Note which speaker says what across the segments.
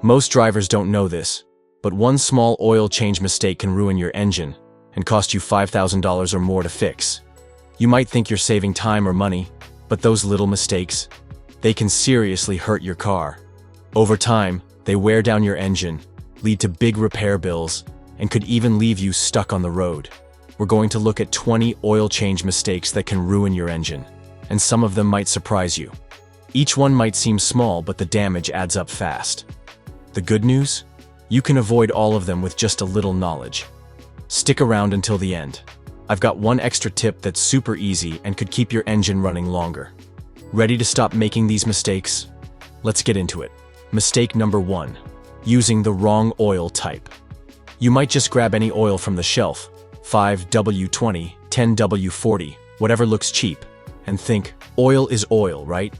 Speaker 1: Most drivers don't know this, but one small oil change mistake can ruin your engine and cost you $5,000 or more to fix. You might think you're saving time or money, but those little mistakes, they can seriously hurt your car. Over time, they wear down your engine, lead to big repair bills, and could even leave you stuck on the road. We're going to look at 20 oil change mistakes that can ruin your engine, and some of them might surprise you. Each one might seem small, but the damage adds up fast. The good news? You can avoid all of them with just a little knowledge. Stick around until the end. I've got one extra tip that's super easy and could keep your engine running longer. Ready to stop making these mistakes? Let's get into it. Mistake number 1. Using the wrong oil type. You might just grab any oil from the shelf, 5W20, 10W40, whatever looks cheap, and think, oil is oil, right?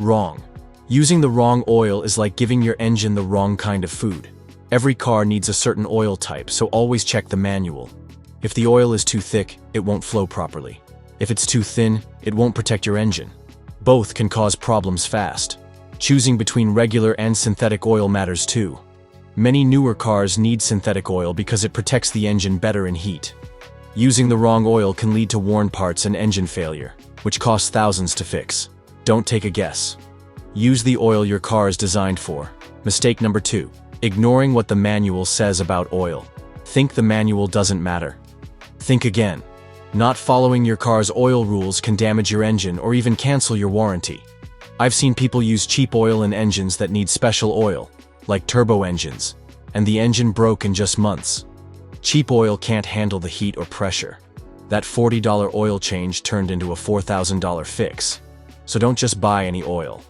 Speaker 1: Wrong. Using the wrong oil is like giving your engine the wrong kind of food. Every car needs a certain oil type, so always check the manual. If the oil is too thick, it won't flow properly. If it's too thin, it won't protect your engine. Both can cause problems fast. Choosing between regular and synthetic oil matters too. Many newer cars need synthetic oil because it protects the engine better in heat. Using the wrong oil can lead to worn parts and engine failure, which costs thousands to fix. Don't take a guess. Use the oil your car is designed for. Mistake number 2. Ignoring what the manual says about oil. Think the manual doesn't matter. Think again. Not following your car's oil rules can damage your engine or even cancel your warranty. I've seen people use cheap oil in engines that need special oil, like turbo engines, and the engine broke in just months. Cheap oil can't handle the heat or pressure. That $40 oil change turned into a $4,000 fix. So don't just buy any oil.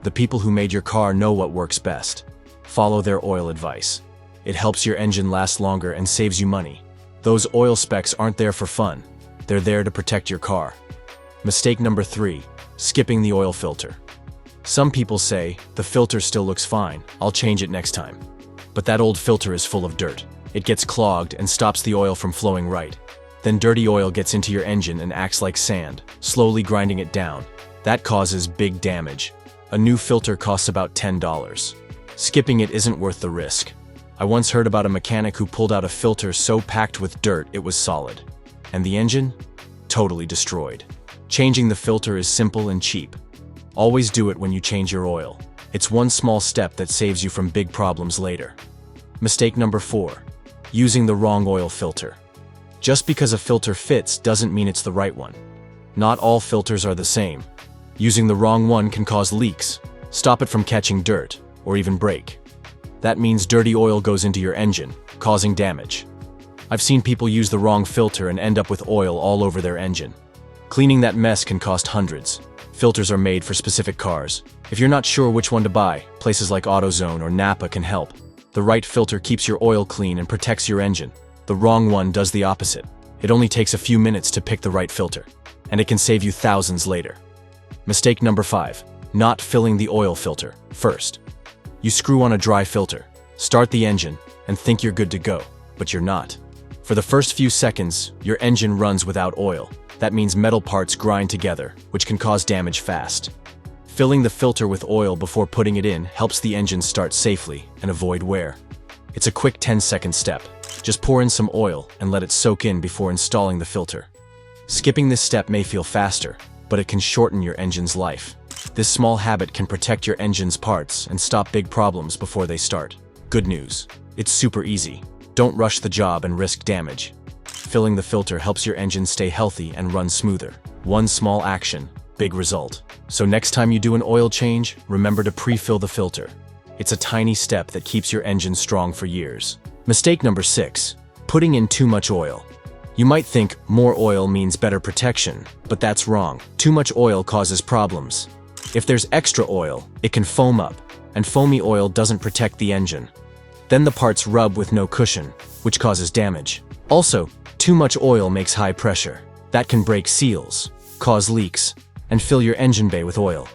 Speaker 1: The people who made your car know what works best. Follow their oil advice. It helps your engine last longer and saves you money. Those oil specs aren't there for fun. They're there to protect your car. Mistake number 3. Skipping the oil filter. Some people say, the filter still looks fine, I'll change it next time. But that old filter is full of dirt. It gets clogged and stops the oil from flowing right. Then dirty oil gets into your engine and acts like sand, slowly grinding it down. That causes big damage. A new filter costs about $10. Skipping it isn't worth the risk. I once heard about a mechanic who pulled out a filter so packed with dirt it was solid. And the engine? Totally destroyed. Changing the filter is simple and cheap. Always do it when you change your oil. It's one small step that saves you from big problems later. Mistake number 4. Using the wrong oil filter. Just because a filter fits doesn't mean it's the right one. Not all filters are the same. Using the wrong one can cause leaks, stop it from catching dirt, or even break. That means dirty oil goes into your engine, causing damage. I've seen people use the wrong filter and end up with oil all over their engine. Cleaning that mess can cost hundreds. Filters are made for specific cars. If you're not sure which one to buy, places like AutoZone or Napa can help. The right filter keeps your oil clean and protects your engine. The wrong one does the opposite. It only takes a few minutes to pick the right filter, and it can save you thousands later. Mistake number 5. Not filling the oil filter first. You screw on a dry filter, start the engine, and think you're good to go, but you're not. For the first few seconds, your engine runs without oil. That means metal parts grind together, which can cause damage fast. Filling the filter with oil before putting it in helps the engine start safely and avoid wear. It's a quick 10-second step. Just pour in some oil and let it soak in before installing the filter. Skipping this step may feel faster, but it can shorten your engine's life. This small habit can protect your engine's parts and stop big problems before they start. Good news. It's super easy. Don't rush the job and risk damage. Filling the filter helps your engine stay healthy and run smoother. One small action, big result. So next time you do an oil change, remember to pre-fill the filter. It's a tiny step that keeps your engine strong for years. Mistake number 6. Putting in too much oil. You might think more oil means better protection, but that's wrong. Too much oil causes problems. If there's extra oil, it can foam up, and foamy oil doesn't protect the engine. Then the parts rub with no cushion, which causes damage. Also, too much oil makes high pressure. That can break seals, cause leaks, and fill your engine bay with oil.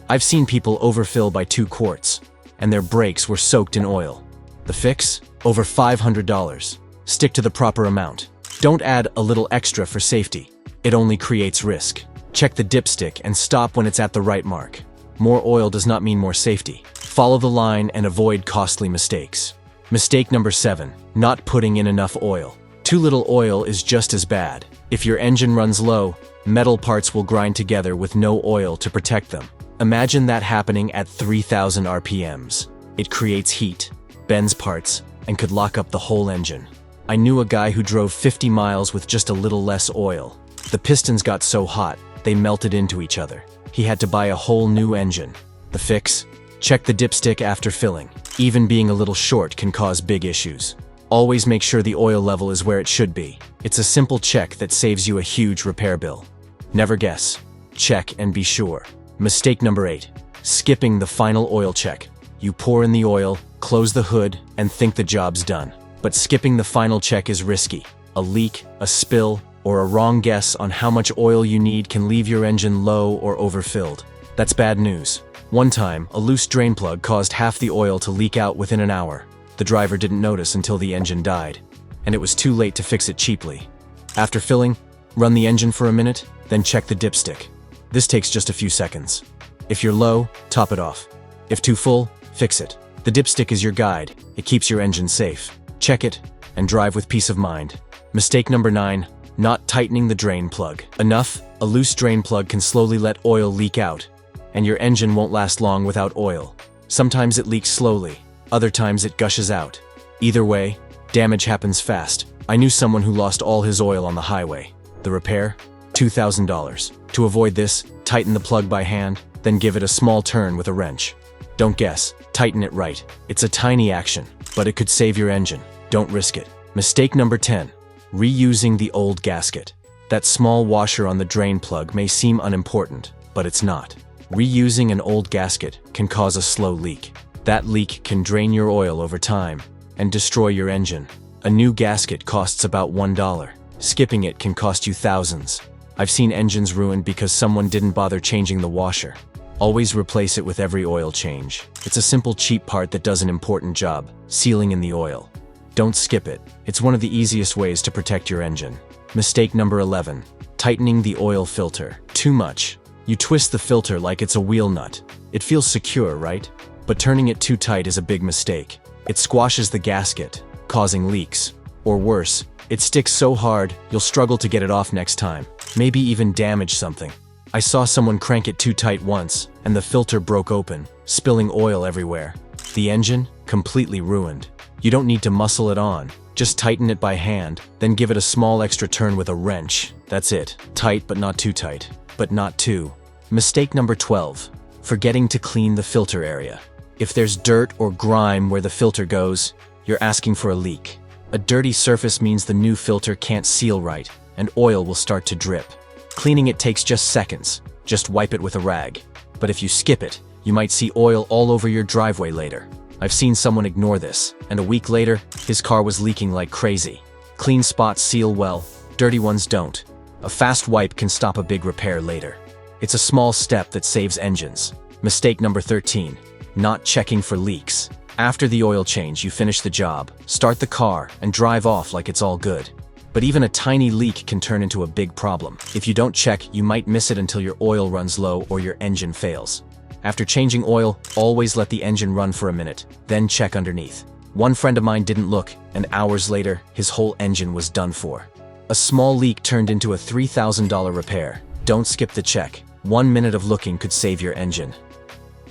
Speaker 1: I've seen people overfill by 2 quarts, and their brakes were soaked in oil. The fix? Over $500. Stick to the proper amount. Don't add a little extra for safety. It only creates risk. Check the dipstick and stop when it's at the right mark. More oil does not mean more safety. Follow the line and avoid costly mistakes. Mistake number 7, not putting in enough oil. Too little oil is just as bad. If your engine runs low, metal parts will grind together with no oil to protect them. Imagine that happening at 3,000 RPMs. It creates heat, bends parts, and could lock up the whole engine. I knew a guy who drove 50 miles with just a little less oil. The pistons got so hot, they melted into each other. He had to buy a whole new engine. The fix? Check the dipstick after filling. Even being a little short can cause big issues. Always make sure the oil level is where it should be. It's a simple check that saves you a huge repair bill. Never guess. Check and be sure. Mistake number 8, skipping the final oil check. You pour in the oil, close the hood, and think the job's done. But skipping the final check is risky. A leak, a spill, or a wrong guess on how much oil you need can leave your engine low or overfilled. That's bad news. One time, a loose drain plug caused half the oil to leak out within an hour. The driver didn't notice until the engine died, and it was too late to fix it cheaply. After filling, run the engine for a minute, then check the dipstick. This takes just a few seconds. If you're low, top it off. If too full, fix it. The dipstick is your guide. It keeps your engine safe. Check it, and drive with peace of mind. Mistake number 9, not tightening the drain plug. Enough, a loose drain plug can slowly let oil leak out, and your engine won't last long without oil. Sometimes it leaks slowly, other times it gushes out. Either way, damage happens fast. I knew someone who lost all his oil on the highway. The repair? $2,000. To avoid this, tighten the plug by hand, then give it a small turn with a wrench. Don't guess, tighten it right. It's a tiny action, but it could save your engine. Don't risk it. Mistake number 10, reusing the old gasket. That small washer on the drain plug may seem unimportant, but it's not. Reusing an old gasket can cause a slow leak. That leak can drain your oil over time and destroy your engine. A new gasket costs about $1. Skipping it can cost you thousands. I've seen engines ruined because someone didn't bother changing the washer. Always replace it with every oil change. It's a simple, cheap part that does an important job, sealing in the oil. Don't skip it. It's one of the easiest ways to protect your engine. Mistake number 11, tightening the oil filter. Too much. You twist the filter like it's a wheel nut. It feels secure, right? But turning it too tight is a big mistake. It squashes the gasket, causing leaks. Or worse, it sticks so hard, you'll struggle to get it off next time. Maybe even damage something. I saw someone crank it too tight once, and the filter broke open, spilling oil everywhere. The engine? Completely ruined. You don't need to muscle it on. Just tighten it by hand, then give it a small extra turn with a wrench. That's it. Tight but not too tight. But not too. Mistake number 12, forgetting to clean the filter area. If there's dirt or grime where the filter goes, you're asking for a leak. A dirty surface means the new filter can't seal right, and oil will start to drip. Cleaning it takes just seconds. Just wipe it with a rag. But if you skip it, you might see oil all over your driveway later. I've seen someone ignore this, and a week later, his car was leaking like crazy. Clean spots seal well, dirty ones don't. A fast wipe can stop a big repair later. It's a small step that saves engines. Mistake number 13, not checking for leaks. After the oil change, you finish the job, start the car, and drive off like it's all good. But even a tiny leak can turn into a big problem. If you don't check, you might miss it until your oil runs low or your engine fails. After changing oil, always let the engine run for a minute, then check underneath. One friend of mine didn't look, and hours later, his whole engine was done for. A small leak turned into a $3,000 repair. Don't skip the check. 1 minute of looking could save your engine.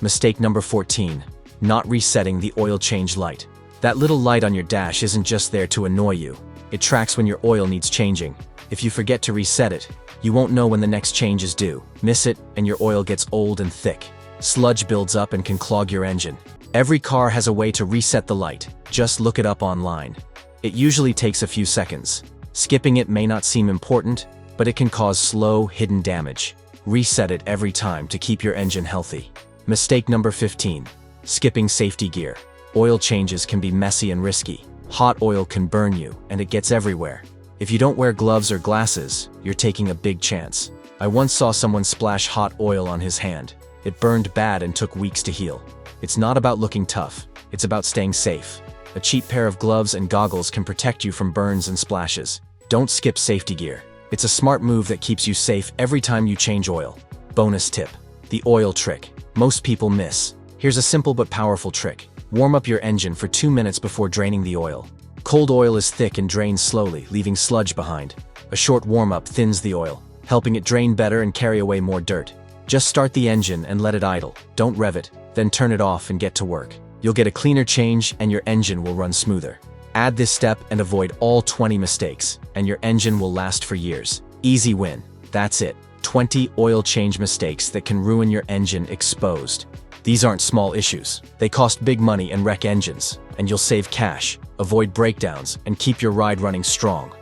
Speaker 1: Mistake number 14, not resetting the oil change light. That little light on your dash isn't just there to annoy you. It tracks when your oil needs changing. If you forget to reset it, you won't know when the next change is due. Miss it, and your oil gets old and thick. Sludge builds up and can clog your engine. Every car has a way to reset the light. Just look it up online. It usually takes a few seconds. Skipping it may not seem important, but it can cause slow, hidden damage. Reset it every time to keep your engine healthy. Mistake number 15, skipping safety gear. Oil changes can be messy and risky. Hot oil can burn you, and it gets everywhere. If you don't wear gloves or glasses, you're taking a big chance. I once saw someone splash hot oil on his hand. It burned bad and took weeks to heal. It's not about looking tough, it's about staying safe. A cheap pair of gloves and goggles can protect you from burns and splashes. Don't skip safety gear. It's a smart move that keeps you safe every time you change oil. Bonus tip, the oil trick. Most people miss. Here's a simple but powerful trick. Warm up your engine for 2 minutes before draining the oil. Cold oil is thick and drains slowly, leaving sludge behind. A short warm-up thins the oil, helping it drain better and carry away more dirt. Just start the engine and let it idle. Don't rev it, then turn it off and get to work. You'll get a cleaner change and your engine will run smoother. Add this step and avoid all 20 mistakes, and your engine will last for years. Easy win. That's it. 20 oil change mistakes that can ruin your engine exposed. These aren't small issues. They cost big money and wreck engines, and you'll save cash, avoid breakdowns, and keep your ride running strong.